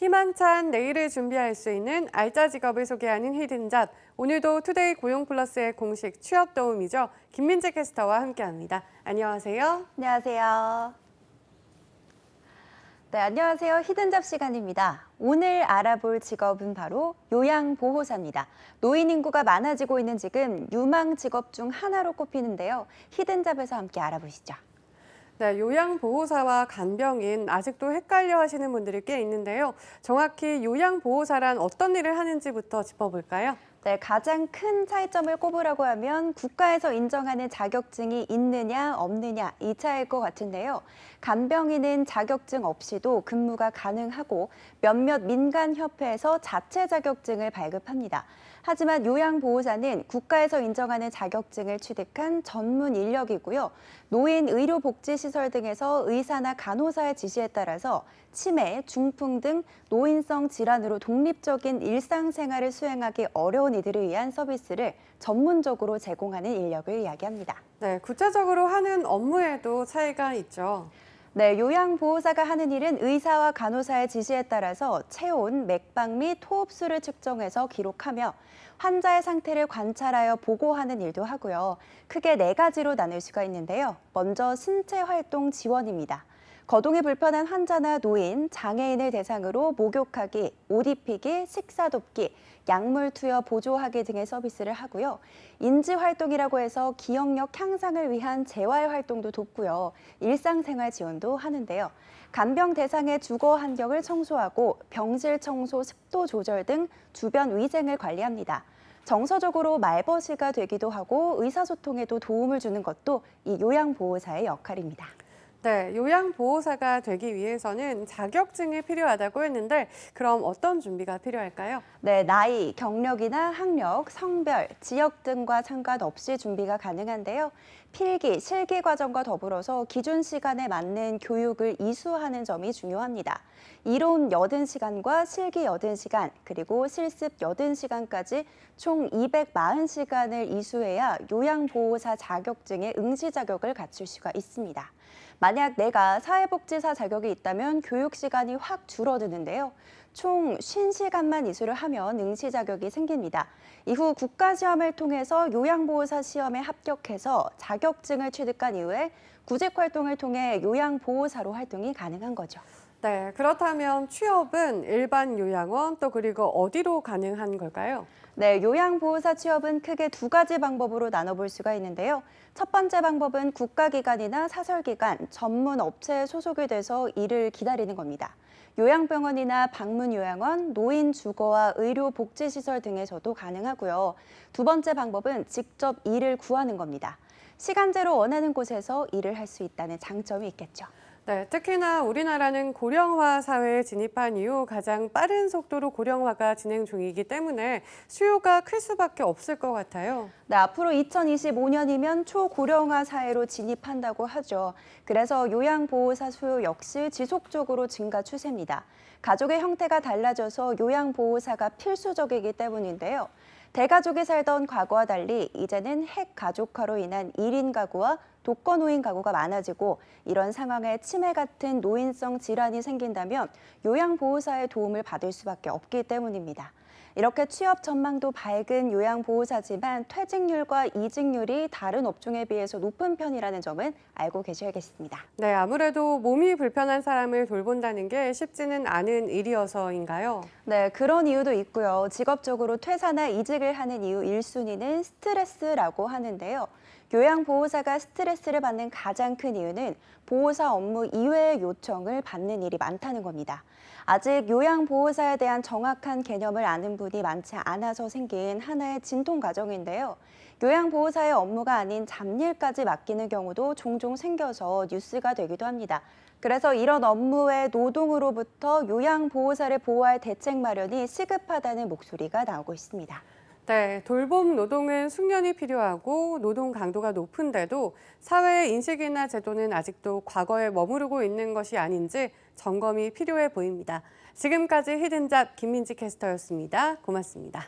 희망찬 내일을 준비할 수 있는 알짜 직업을 소개하는 히든잡. 오늘도 투데이 고용플러스의 공식 취업 도우미죠. 김민지 캐스터와 함께합니다. 안녕하세요. 안녕하세요. 네, 안녕하세요. 히든잡 시간입니다. 오늘 알아볼 직업은 바로 요양보호사입니다. 노인 인구가 많아지고 있는 지금 유망 직업 중 하나로 꼽히는데요. 히든잡에서 함께 알아보시죠. 네, 요양보호사와 간병인 아직도 헷갈려 하시는 분들이 꽤 있는데요. 정확히 요양보호사란 어떤 일을 하는지부터 짚어볼까요? 네, 가장 큰 차이점을 꼽으라고 하면 국가에서 인정하는 자격증이 있느냐 없느냐 이 차이일 것 같은데요. 간병인은 자격증 없이도 근무가 가능하고 몇몇 민간협회에서 자체 자격증을 발급합니다. 하지만 요양보호사는 국가에서 인정하는 자격증을 취득한 전문 인력이고요. 노인 의료복지시설 등에서 의사나 간호사의 지시에 따라서 치매, 중풍 등 노인성 질환으로 독립적인 일상생활을 수행하기 어려운 이들을 위한 서비스를 전문적으로 제공하는 인력을 이야기합니다. 네, 구체적으로 하는 업무에도 차이가 있죠. 네, 요양보호사가 하는 일은 의사와 간호사의 지시에 따라서 체온, 맥박 및 호흡수를 측정해서 기록하며 환자의 상태를 관찰하여 보고하는 일도 하고요. 크게 4가지로 나눌 수가 있는데요. 먼저 신체 활동 지원입니다. 거동이 불편한 환자나 노인, 장애인을 대상으로 목욕하기, 옷 입히기, 식사 돕기, 약물 투여 보조하기 등의 서비스를 하고요. 인지활동이라고 해서 기억력 향상을 위한 재활활동도 돕고요. 일상생활 지원도 하는데요. 간병 대상의 주거 환경을 청소하고 병실 청소, 습도 조절 등 주변 위생을 관리합니다. 정서적으로 말벗이가 되기도 하고 의사소통에도 도움을 주는 것도 이 요양보호사의 역할입니다. 네, 요양보호사가 되기 위해서는 자격증이 필요하다고 했는데 그럼 어떤 준비가 필요할까요? 네, 나이, 경력이나 학력, 성별, 지역 등과 상관없이 준비가 가능한데요. 필기, 실기 과정과 더불어서 기준 시간에 맞는 교육을 이수하는 점이 중요합니다. 이론 80시간과 실기 80시간, 그리고 실습 80시간까지 총 240시간을 이수해야 요양보호사 자격증의 응시 자격을 갖출 수가 있습니다. 만약 내가 사회복지사 자격이 있다면 교육 시간이 확 줄어드는데요. 총 50시간만 이수를 하면 응시 자격이 생깁니다. 이후 국가시험을 통해서 요양보호사 시험에 합격해서 자격증을 취득한 이후에 구직활동을 통해 요양보호사로 활동이 가능한 거죠. 네, 그렇다면 취업은 일반 요양원 또 그리고 어디로 가능한 걸까요? 네, 요양보호사 취업은 크게 2가지 방법으로 나눠볼 수가 있는데요. 첫 번째 방법은 국가기관이나 사설기관, 전문 업체에 소속이 돼서 일을 기다리는 겁니다. 요양병원이나 방문요양원, 노인주거와 의료복지시설 등에서도 가능하고요. 두 번째 방법은 직접 일을 구하는 겁니다. 시간제로 원하는 곳에서 일을 할 수 있다는 장점이 있겠죠. 네, 특히나 우리나라는 고령화 사회에 진입한 이후 가장 빠른 속도로 고령화가 진행 중이기 때문에 수요가 클 수밖에 없을 것 같아요. 네, 앞으로 2025년이면 초고령화 사회로 진입한다고 하죠. 그래서 요양보호사 수요 역시 지속적으로 증가 추세입니다. 가족의 형태가 달라져서 요양보호사가 필수적이기 때문인데요. 대가족이 살던 과거와 달리 이제는 핵가족화로 인한 1인 가구와 독거노인 가구가 많아지고 이런 상황에 치매 같은 노인성 질환이 생긴다면 요양보호사의 도움을 받을 수밖에 없기 때문입니다. 이렇게 취업 전망도 밝은 요양보호사지만 퇴직률과 이직률이 다른 업종에 비해서 높은 편이라는 점은 알고 계셔야겠습니다. 네, 아무래도 몸이 불편한 사람을 돌본다는 게 쉽지는 않은 일이어서인가요? 네, 그런 이유도 있고요. 직업적으로 퇴사나 이직을 하는 이유 1순위는 스트레스라고 하는데요. 요양보호사가 스트레스를 받는 가장 큰 이유는 보호사 업무 이외의 요청을 받는 일이 많다는 겁니다. 아직 요양보호사에 대한 정확한 개념을 아는 분이 많지 않아서 생긴 하나의 진통 과정인데요. 요양보호사의 업무가 아닌 잡일까지 맡기는 경우도 종종 생겨서 뉴스가 되기도 합니다. 그래서 이런 업무의 노동으로부터 요양보호사를 보호할 대책 마련이 시급하다는 목소리가 나오고 있습니다. 네, 돌봄 노동은 숙련이 필요하고 노동 강도가 높은데도 사회의 인식이나 제도는 아직도 과거에 머무르고 있는 것이 아닌지 점검이 필요해 보입니다. 지금까지 히든잡 김민지 캐스터였습니다. 고맙습니다.